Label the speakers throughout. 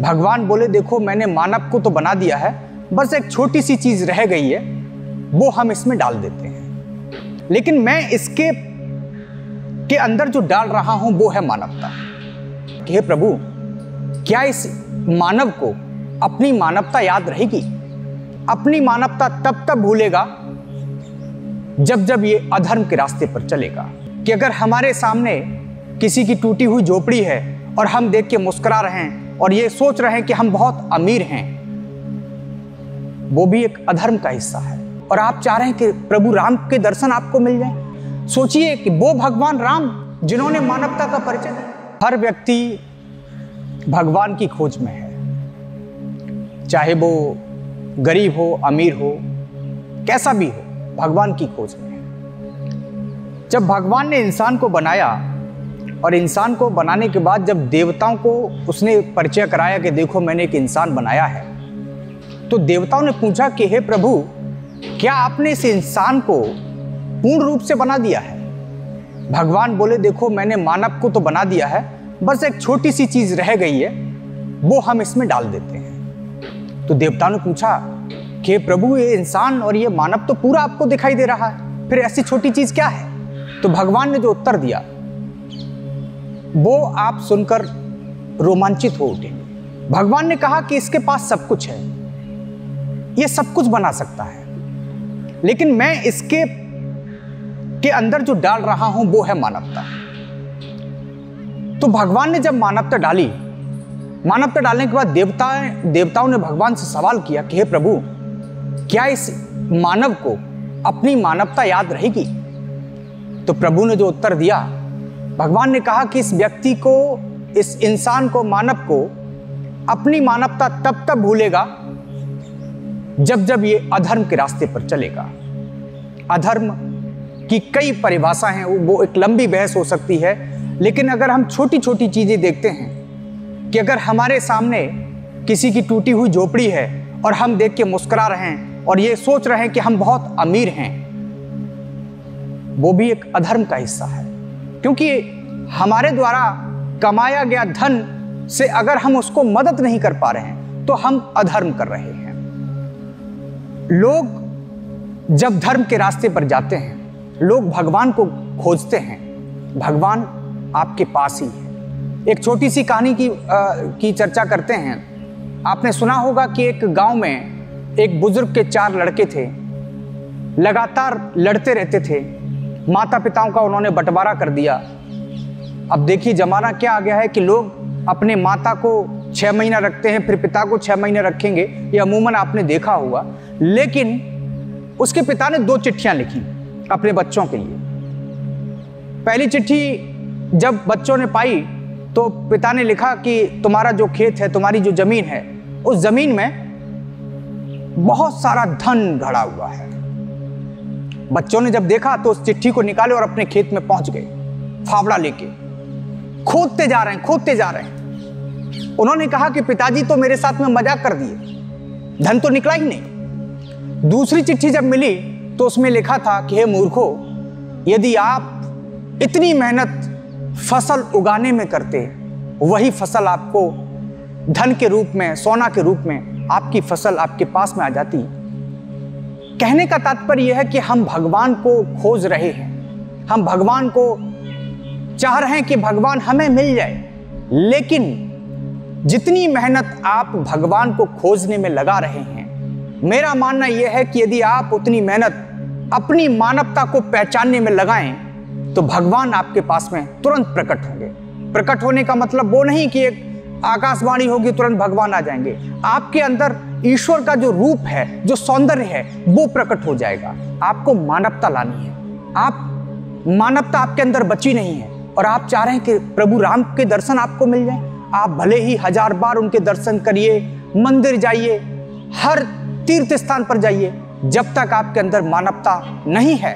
Speaker 1: भगवान बोले देखो मैंने मानव को तो बना दिया है, बस एक छोटी सी चीज रह गई है, वो हम इसमें डाल देते हैं। लेकिन मैं इसके अंदर जो डाल रहा हूं वो है मानवता। कि हे प्रभु, क्या इस मानव को अपनी मानवता याद रहेगी? अपनी मानवता तब भूलेगा जब जब ये अधर्म के रास्ते पर चलेगा। कि अगर हमारे सामने किसी की टूटी हुई झोपड़ी है और हम देख के मुस्कुरा रहे हैं और ये सोच रहे हैं कि हम बहुत अमीर हैं, वो भी एक अधर्म का हिस्सा है। और आप चाह रहे हैं कि प्रभु राम के दर्शन आपको मिल जाए। सोचिए कि वो भगवान राम जिन्होंने मानवता का परिचय दिया। हर व्यक्ति भगवान की खोज में है, चाहे वो गरीब हो, अमीर हो, कैसा भी हो, भगवान की खोज में है। जब भगवान ने इंसान को बनाया और इंसान को बनाने के बाद जब देवताओं को उसने परिचय कराया कि देखो मैंने एक इंसान बनाया है, तो देवताओं ने पूछा कि हे प्रभु, क्या आपने इस इंसान को पूर्ण रूप से बना दिया है? भगवान बोले देखो मैंने मानव को तो बना दिया है, बस एक छोटी सी चीज रह गई है, वो हम इसमें डाल देते हैं। तो देवताओं ने पूछा कि प्रभु, ये इंसान और ये मानव तो पूरा आपको दिखाई दे रहा है, फिर ऐसी छोटी चीज क्या है? तो भगवान ने जो उत्तर दिया वो आप सुनकर रोमांचित हो उठेंगे। भगवान ने कहा कि इसके पास सब कुछ है, ये सब कुछ बना सकता है, लेकिन मैं इसके अंदर जो डाल रहा हूं वो है मानवता। तो भगवान ने जब मानवता डाली, मानवता डालने के बाद देवताओं ने भगवान से सवाल किया कि हे प्रभु, क्या इस मानव को अपनी मानवता याद रहेगी? तो प्रभु ने जो उत्तर दिया, भगवान ने कहा कि इस व्यक्ति को, इस इंसान को, मानव को अपनी मानवता तब भूलेगा जब जब ये अधर्म के रास्ते पर चलेगा। अधर्म की कई परिभाषा हैं, वो एक लंबी बहस हो सकती है, लेकिन अगर हम छोटी छोटी चीजें देखते हैं कि अगर हमारे सामने किसी की टूटी हुई झोपड़ी है और हम देख के मुस्कुरा रहे हैं और ये सोच रहे हैं कि हम बहुत अमीर हैं, वो भी एक अधर्म का हिस्सा है। क्योंकि हमारे द्वारा कमाया गया धन से अगर हम उसको मदद नहीं कर पा रहे हैं तो हम अधर्म कर रहे हैं। लोग जब धर्म के रास्ते पर जाते हैं, लोग भगवान को खोजते हैं, भगवान आपके पास ही है। एक छोटी सी कहानी की चर्चा करते हैं। आपने सुना होगा कि एक गांव में एक बुजुर्ग के 4 लड़के थे, लगातार लड़ते रहते थे। माता पिताओं का उन्होंने बंटवारा कर दिया। अब देखिए जमाना क्या आ गया है कि लोग अपने माता को 6 महीना रखते हैं, फिर पिता को 6 महीने रखेंगे, ये अमूमन आपने देखा होगा। लेकिन उसके पिता ने 2 चिट्ठियां लिखी अपने बच्चों के लिए। पहली चिट्ठी जब बच्चों ने पाई तो पिता ने लिखा कि तुम्हारा जो खेत है, तुम्हारी जो जमीन है, उस जमीन में बहुत सारा धन भरा हुआ है। बच्चों ने जब देखा तो उस चिट्ठी को निकाले और अपने खेत में पहुंच गए, फावड़ा लेके खोदते जा रहे हैं। उन्होंने कहा कि पिताजी तो मेरे साथ में मजाक कर दिए, धन तो निकला ही नहीं। दूसरी चिट्ठी जब मिली तो उसमें लिखा था कि हे मूर्खों, यदि आप इतनी मेहनत फसल उगाने में करते, वही फसल आपको धन के रूप में, सोना के रूप में आपकी फसल आपके पास में आ जाती। कहने का तात्पर्य यह है कि हम भगवान को खोज रहे हैं, हम भगवान को चाह रहे हैं कि भगवान हमें मिल जाए, लेकिन जितनी मेहनत आप भगवान को खोजने में लगा रहे हैं, मेरा मानना यह है कि यदि आप उतनी मेहनत अपनी मानवता को पहचानने में लगाएं तो भगवान आपके पास में तुरंत प्रकट होंगे। प्रकट होने का मतलब वो नहीं कि एक आकाशवाणी होगी तुरंत भगवान आ जाएंगे। आपके अंदर ईश्वर का जो रूप है, जो सौंदर्य है, वो प्रकट हो जाएगा। आपको मानवता लानी है। आप मानवता आपके अंदर बची नहीं है और आप चाह रहे हैं कि प्रभु राम के दर्शन आपको मिल जाए। आप भले ही 1000 बार उनके दर्शन करिए, मंदिर जाइए, हर तीर्थ स्थान पर जाइए, जब तक आपके अंदर मानवता नहीं है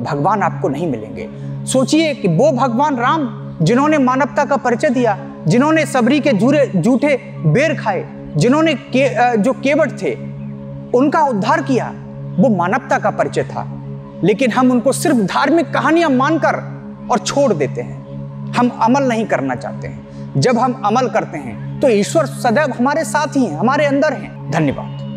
Speaker 1: भगवान आपको नहीं मिलेंगे। सोचिए कि वो भगवान राम जिन्होंने मानवता का परिचय दिया, जिन्होंने सबरी के झूठे बेर खाए, जिन्होंने जो केवट थे उनका उद्धार किया, वो मानवता का परिचय था। लेकिन हम उनको सिर्फ धार्मिक कहानियां मानकर और छोड़ देते हैं। हम अमल नहीं करना चाहते हैं। जब हम अमल करते हैं तो ईश्वर सदैव हमारे साथ ही हैं, हमारे अंदर हैं। धन्यवाद।